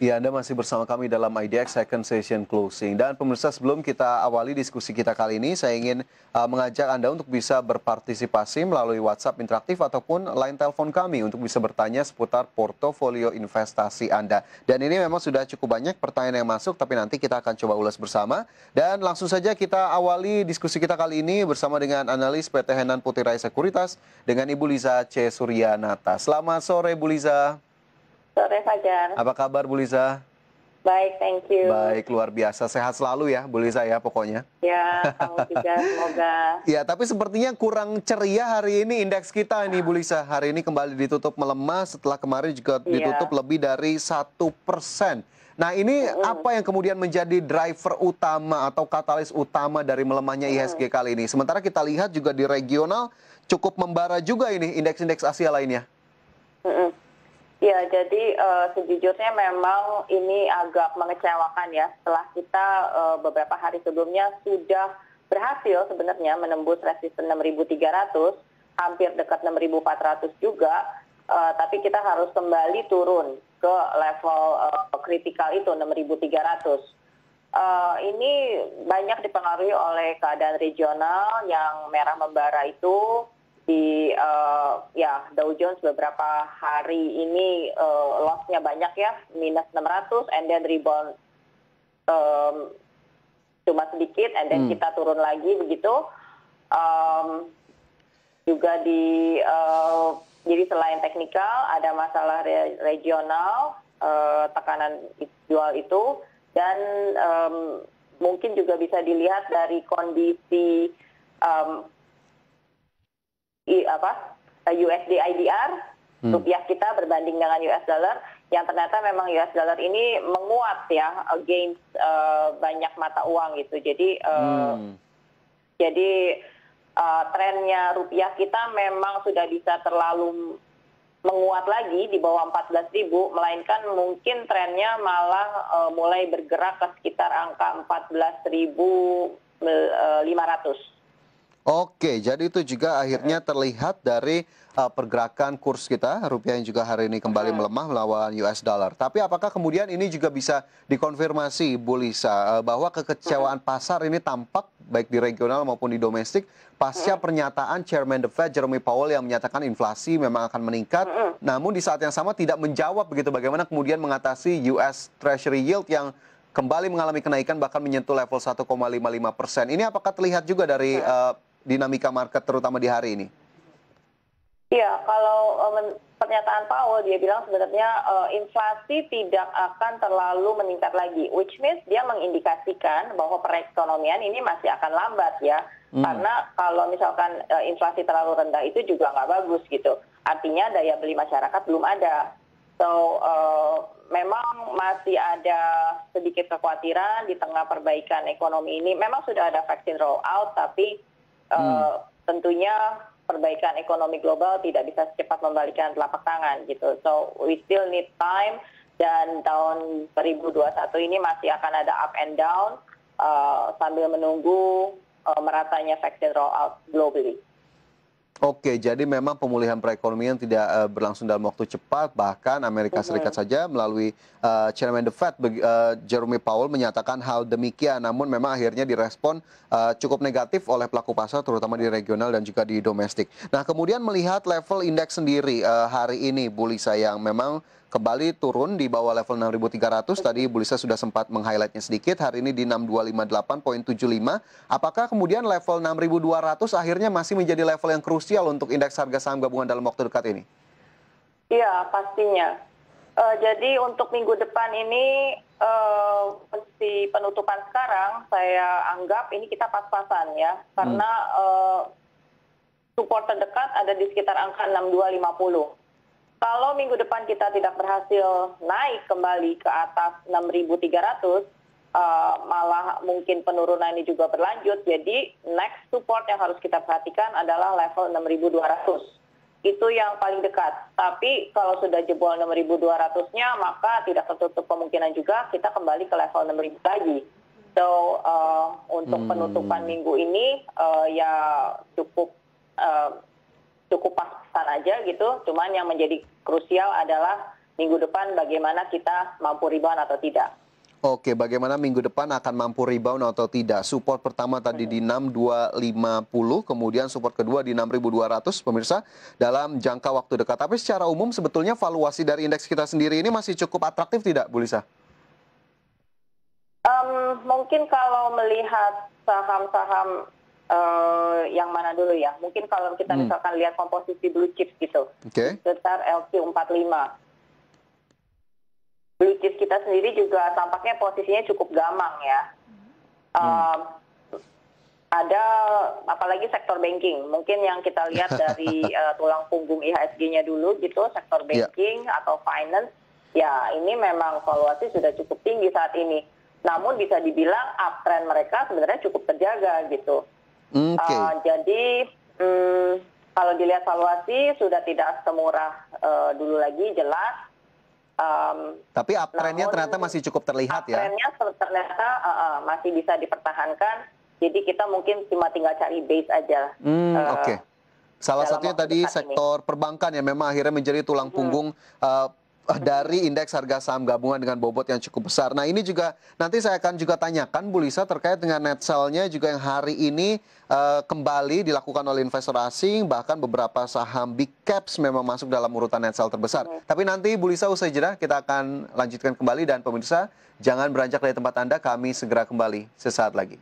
Ya, Anda masih bersama kami dalam IDX Second Session Closing. Dan pemirsa, sebelum kita awali diskusi kita kali ini, saya ingin mengajak Anda untuk bisa berpartisipasi melalui WhatsApp interaktif ataupun line telepon kami untuk bisa bertanya seputar portofolio investasi Anda. Dan ini memang sudah cukup banyak pertanyaan yang masuk, tapi nanti kita akan coba ulas bersama. Dan langsung saja kita awali diskusi kita kali ini bersama dengan analis PT Henan Putri Sekuritas dengan Ibu Liza C. Suryanata. Selamat sore, Bu Liza. Sore Fajar. Apa kabar, Bu Liza? Baik, thank you. Baik, luar biasa. Sehat selalu ya, Bu Liza ya pokoknya. Ya, kamu juga semoga. Ya, tapi sepertinya kurang ceria hari ini indeks kita nih, Bu Liza. Hari ini kembali ditutup melemah setelah kemarin juga ditutup lebih dari 1%. Nah, ini apa yang kemudian menjadi driver utama atau katalis utama dari melemahnya IHSG kali ini? Sementara kita lihat juga di regional cukup membara juga ini indeks-indeks Asia lainnya. Ya, jadi sejujurnya memang ini agak mengecewakan ya. Setelah kita beberapa hari sebelumnya sudah berhasil sebenarnya menembus resisten 6.300, hampir dekat 6.400 juga. Tapi kita harus kembali turun ke level kritikal itu 6.300. Ini banyak dipengaruhi oleh keadaan regional yang merah membara itu. Di Dow Jones beberapa hari ini loss-nya banyak ya, minus 600, and then rebound cuma sedikit, and then kita turun lagi begitu. Juga jadi selain teknikal ada masalah regional, tekanan jual itu, dan mungkin juga bisa dilihat dari kondisi USD IDR, rupiah kita berbanding dengan US dollar, yang ternyata memang US dollar ini menguat ya against banyak mata uang gitu. Jadi trennya rupiah kita memang sudah bisa terlalu menguat lagi di bawah 14.000, melainkan mungkin trennya malah mulai bergerak ke sekitar angka 14.500. Oke, jadi itu juga akhirnya terlihat dari pergerakan kurs kita, rupiah yang juga hari ini kembali melemah melawan US dollar. Tapi apakah kemudian ini juga bisa dikonfirmasi, Bu Lisa, bahwa kekecewaan pasar ini tampak baik di regional maupun di domestik pasca pernyataan Chairman The Fed Jerome Powell yang menyatakan inflasi memang akan meningkat, namun di saat yang sama tidak menjawab begitu bagaimana kemudian mengatasi US Treasury Yield yang kembali mengalami kenaikan bahkan menyentuh level 1,55%. Ini apakah terlihat juga dari dinamika market terutama di hari ini? Iya, kalau pernyataan Powell dia bilang sebenarnya inflasi tidak akan terlalu meningkat lagi, which means dia mengindikasikan bahwa perekonomian ini masih akan lambat ya, karena kalau misalkan inflasi terlalu rendah itu juga nggak bagus gitu, artinya daya beli masyarakat belum ada. So memang masih ada sedikit kekhawatiran di tengah perbaikan ekonomi ini. Memang sudah ada vaksin rollout, tapi tentunya perbaikan ekonomi global tidak bisa secepat membalikkan telapak tangan gitu. So we still need time, dan tahun 2021 ini masih akan ada up and down sambil menunggu meratanya vaksin rollout globally. Oke, jadi memang pemulihan perekonomian tidak berlangsung dalam waktu cepat, bahkan Amerika Serikat saja melalui Chairman The Fed, Jerome Powell menyatakan hal demikian, namun memang akhirnya direspon cukup negatif oleh pelaku pasar, terutama di regional dan juga di domestik. Nah, kemudian melihat level indeks sendiri hari ini, Bu Lisa, yang memang kembali turun di bawah level 6.300. Tadi Bu Lisa sudah sempat meng-highlightnya sedikit. Hari ini di 6258.75. Apakah kemudian level 6.200 akhirnya masih menjadi level yang krusial untuk indeks harga saham gabungan dalam waktu dekat ini? Iya, pastinya. Jadi untuk minggu depan ini, posisi penutupan sekarang saya anggap ini kita pas-pasan ya. Karena support terdekat ada di sekitar angka 6250. Kalau minggu depan kita tidak berhasil naik kembali ke atas 6.300, malah mungkin penurunan ini juga berlanjut. Jadi next support yang harus kita perhatikan adalah level 6.200. Itu yang paling dekat. Tapi kalau sudah jebol 6.200-nya, maka tidak tertutup kemungkinan juga kita kembali ke level 6.000 lagi. So untuk penutupan minggu ini ya cukup pas-pasan aja gitu. Cuman yang menjadi krusial adalah minggu depan bagaimana kita mampu rebound atau tidak. Oke, bagaimana minggu depan akan mampu rebound atau tidak? Support pertama tadi di 6250, kemudian support kedua di 6200, pemirsa, dalam jangka waktu dekat. Tapi secara umum sebetulnya valuasi dari indeks kita sendiri ini masih cukup atraktif tidak, Bu Lisa? Mungkin kalau melihat saham-saham yang mana dulu ya? Mungkin kalau kita misalkan lihat komposisi blue chips gitu, sekitar LQ45. Blue chips kita sendiri juga tampaknya posisinya cukup gamang ya. Ada apalagi sektor banking. Mungkin yang kita lihat dari tulang punggung IHSG-nya dulu gitu, sektor banking atau finance, ya ini memang valuasi sudah cukup tinggi saat ini. Namun bisa dibilang uptrend mereka sebenarnya cukup terjaga gitu. Jadi kalau dilihat valuasi sudah tidak semurah dulu lagi, jelas. Tapi uptrendnya ternyata masih cukup terlihat ya? Uptrendnya ternyata masih bisa dipertahankan, jadi kita mungkin cuma tinggal cari base aja. Oke. Salah satunya tadi sektor perbankan yang memang akhirnya menjadi tulang punggung dari indeks harga saham gabungan dengan bobot yang cukup besar. Nah ini juga nanti saya akan juga tanyakan Bu Lisa terkait dengan net sell-nya juga yang hari ini kembali dilakukan oleh investor asing, bahkan beberapa saham big caps memang masuk dalam urutan net sell terbesar. Tapi nanti Bu Lisa usai jeda kita akan lanjutkan kembali, dan pemirsa jangan beranjak dari tempat Anda, kami segera kembali sesaat lagi.